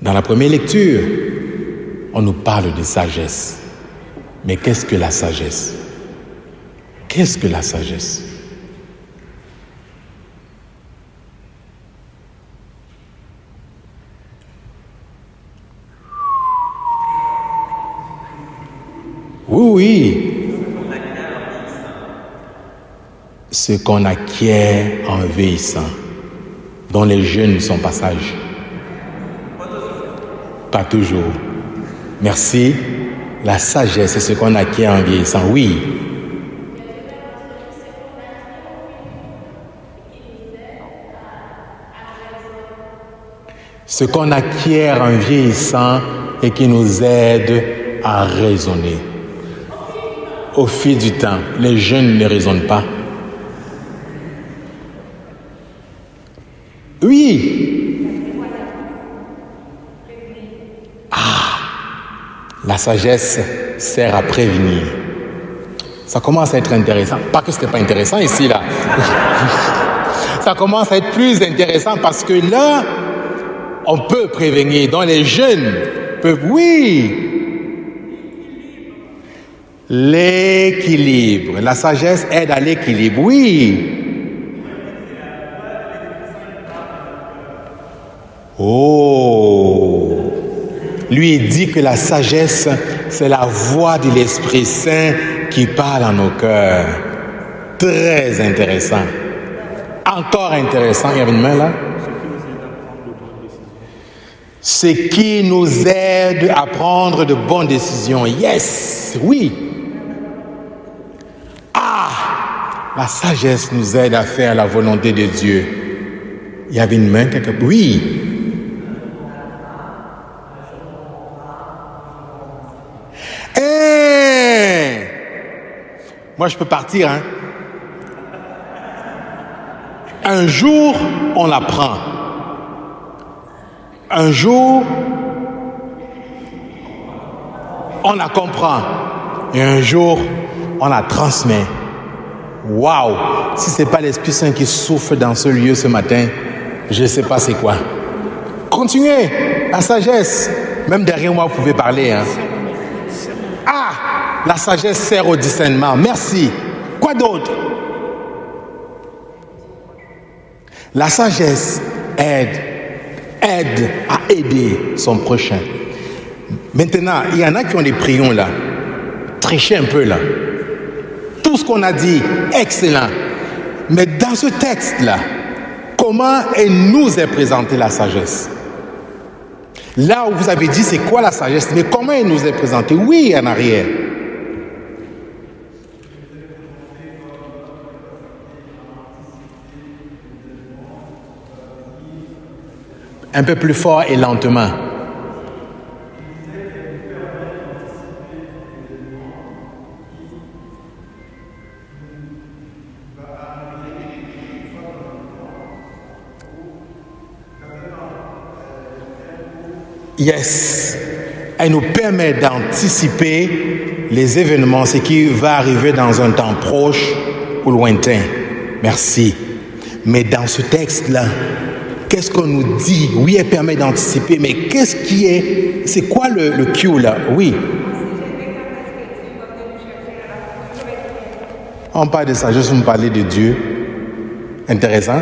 Dans la première lecture, on nous parle de sagesse. Mais qu'est-ce que la sagesse? Qu'est-ce que la sagesse? Oui. Ce qu'on acquiert en vieillissant, dont les jeunes sont pas sages. Pas toujours. Merci. La sagesse, c'est ce qu'on acquiert en vieillissant. Oui. Ce qu'on acquiert en vieillissant et qui nous aide à raisonner. Au fil du temps, les jeunes ne raisonnent pas. Oui. La sagesse sert à prévenir. Ça commence à être intéressant. Pas que ce n'était pas intéressant ici, là. Ça commence à être plus intéressant parce que là, on peut prévenir. Donc les jeunes peuvent, oui. L'équilibre. La sagesse aide à l'équilibre, oui. Oh! Lui dit que la sagesse, c'est la voix de l'Esprit Saint qui parle à nos cœurs. Très intéressant. Encore intéressant. Il y avait une main là. Ce qui nous aide à prendre de bonnes décisions. Yes, oui. La sagesse nous aide à faire la volonté de Dieu. Il y avait une main quelque part. Oui. Moi, je peux partir, hein. Un jour, on l'apprend. Un jour, on la comprend. Et un jour, on la transmet. Waouh! Si ce n'est pas l'Esprit Saint qui souffle dans ce lieu ce matin, je ne sais pas c'est quoi. Continuez, la sagesse. Même derrière moi, vous pouvez parler, hein. La sagesse sert au discernement. Merci. Quoi d'autre? La sagesse aide à aider son prochain. Maintenant, il y en a qui ont des prions là. Trichez un peu là. Tout ce qu'on a dit, excellent. Mais dans ce texte-là, comment nous est présentée la sagesse? Là où vous avez dit c'est quoi la sagesse, mais comment elle nous est présentée? Oui, en arrière. Un peu plus fort et lentement. Yes. Elle nous permet d'anticiper les événements, ce qui va arriver dans un temps proche ou lointain. Merci. Mais dans ce texte-là, qu'est-ce qu'on nous dit? Oui, elle permet d'anticiper, mais qu'est-ce qui est... C'est quoi le cue là? Oui. On parle de sagesse, vous me parlez de Dieu. Intéressant.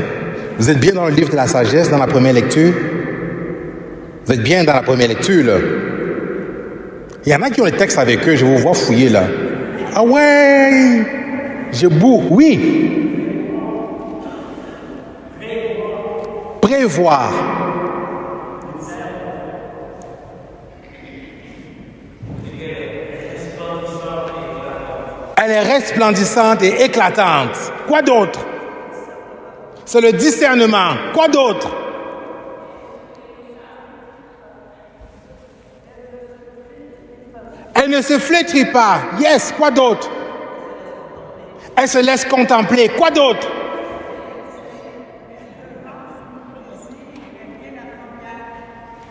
Vous êtes bien dans le livre de la sagesse, dans la première lecture? Vous êtes bien dans la première lecture, là? Il y en a qui ont les textes avec eux, je vous vois fouiller, là. Ah ouais! Je boue, oui. Prévoir. Elle est resplendissante et éclatante. Quoi d'autre? C'est le discernement. Quoi d'autre? Elle ne se flétrit pas. Yes, quoi d'autre? Elle se laisse contempler. Quoi d'autre?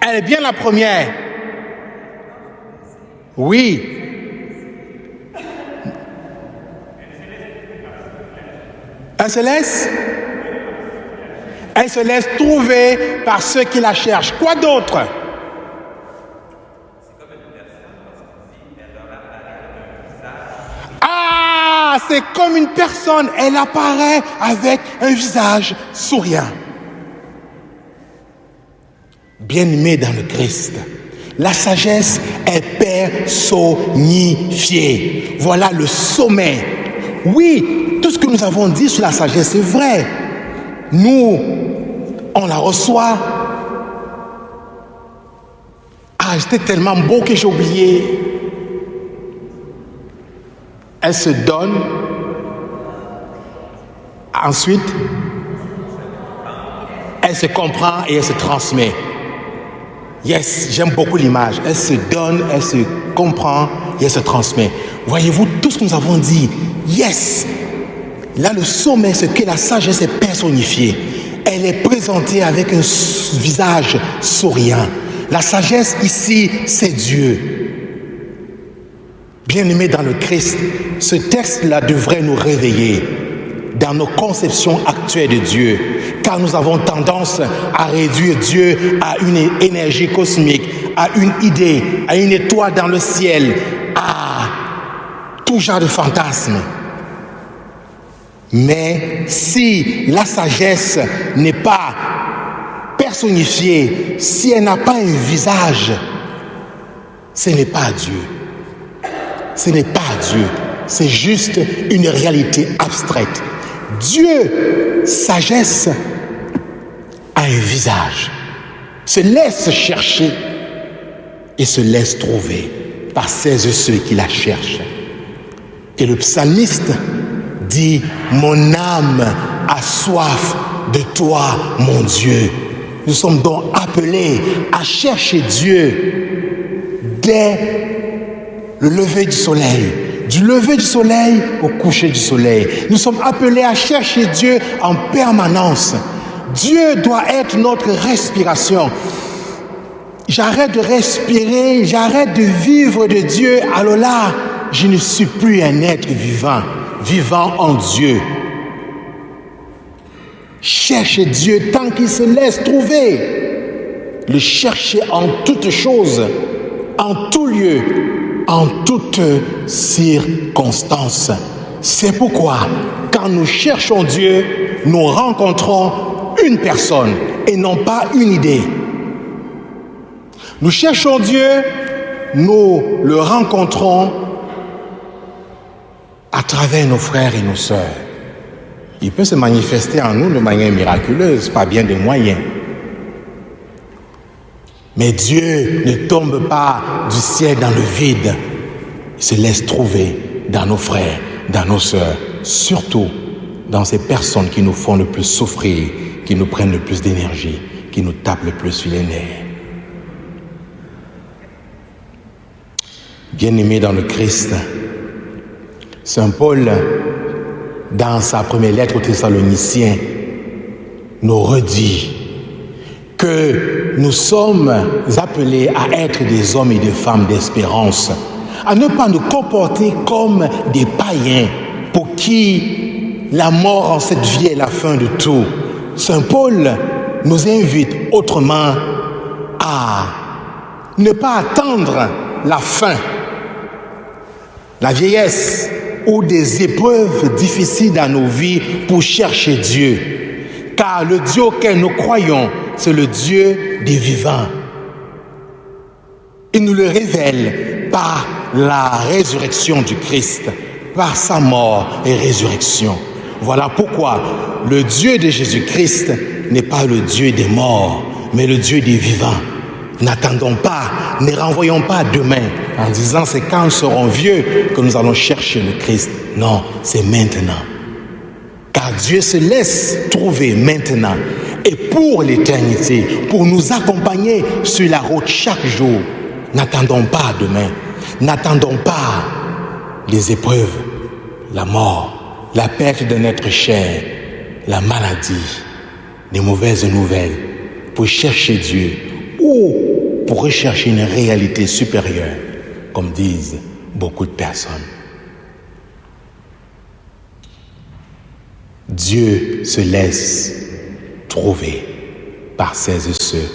Elle est bien la première. Oui. Elle se laisse? Elle se laisse trouver par ceux qui la cherchent. Quoi d'autre? Ah, c'est comme une personne, elle apparaît avec un visage souriant. Bien-aimé dans le Christ, la sagesse est personnifiée. Voilà le sommet. Oui, tout ce que nous avons dit sur la sagesse, c'est vrai. Nous, on la reçoit. Ah, j'étais tellement beau que j'ai oublié. Elle se donne. Ensuite, elle se comprend et elle se transmet. Yes, j'aime beaucoup l'image. Elle se donne, elle se comprend et elle se transmet. Voyez-vous tout ce que nous avons dit. Yes. Là, le sommet, c'est que la sagesse est personnifiée. Elle est présentée avec un visage souriant. La sagesse ici, c'est Dieu. Bien-aimés dans le Christ, ce texte-là devrait nous réveiller dans nos conceptions actuelles de Dieu, car nous avons tendance à réduire Dieu à une énergie cosmique, à une idée, à une étoile dans le ciel, à tout genre de fantasmes. Mais si la sagesse n'est pas personnifiée, si elle n'a pas un visage, ce n'est pas Dieu. Ce n'est pas Dieu, c'est juste une réalité abstraite. Dieu, sagesse, a un visage, se laisse chercher et se laisse trouver par celles et ceux qui la cherchent. Et le psalmiste dit « Mon âme a soif de toi, mon Dieu ». Nous sommes donc appelés à chercher Dieu dès le lever du soleil, du lever du soleil au coucher du soleil. Nous sommes appelés à chercher Dieu en permanence. Dieu doit être notre respiration. J'arrête de respirer, j'arrête de vivre de Dieu, alors là, je ne suis plus un être vivant, vivant en Dieu. Cherchez Dieu tant qu'il se laisse trouver. Le chercher en toutes choses, en tout lieu, en toutes circonstances. C'est pourquoi, quand nous cherchons Dieu, nous rencontrons une personne et non pas une idée. Nous cherchons Dieu, nous le rencontrons à travers nos frères et nos sœurs. Il peut se manifester en nous de manière miraculeuse, pas bien des moyens. Mais Dieu ne tombe pas du ciel dans le vide. Il se laisse trouver dans nos frères, dans nos sœurs, surtout dans ces personnes qui nous font le plus souffrir, qui nous prennent le plus d'énergie, qui nous tapent le plus sur les nerfs. Bien-aimés dans le Christ, Saint Paul, dans sa première lettre aux Thessaloniciens, nous redit que nous sommes appelés à être des hommes et des femmes d'espérance, à ne pas nous comporter comme des païens pour qui la mort en cette vie est la fin de tout. Saint Paul nous invite autrement à ne pas attendre la fin, la vieillesse ou des épreuves difficiles dans nos vies pour chercher Dieu. Car le Dieu auquel nous croyons, c'est le Dieu des vivants. Il nous le révèle par la résurrection du Christ, par sa mort et résurrection. Voilà pourquoi le Dieu de Jésus-Christ n'est pas le Dieu des morts, mais le Dieu des vivants. N'attendons pas, ne renvoyons pas demain en disant c'est quand nous serons vieux que nous allons chercher le Christ. Non, c'est maintenant. Car Dieu se laisse trouver maintenant et pour l'éternité, pour nous accompagner sur la route chaque jour. N'attendons pas demain, n'attendons pas les épreuves, la mort, la perte d'un être cher, la maladie, les mauvaises nouvelles pour chercher Dieu ou pour rechercher une réalité supérieure, comme disent beaucoup de personnes. Dieu se laisse trouver par celles et ceux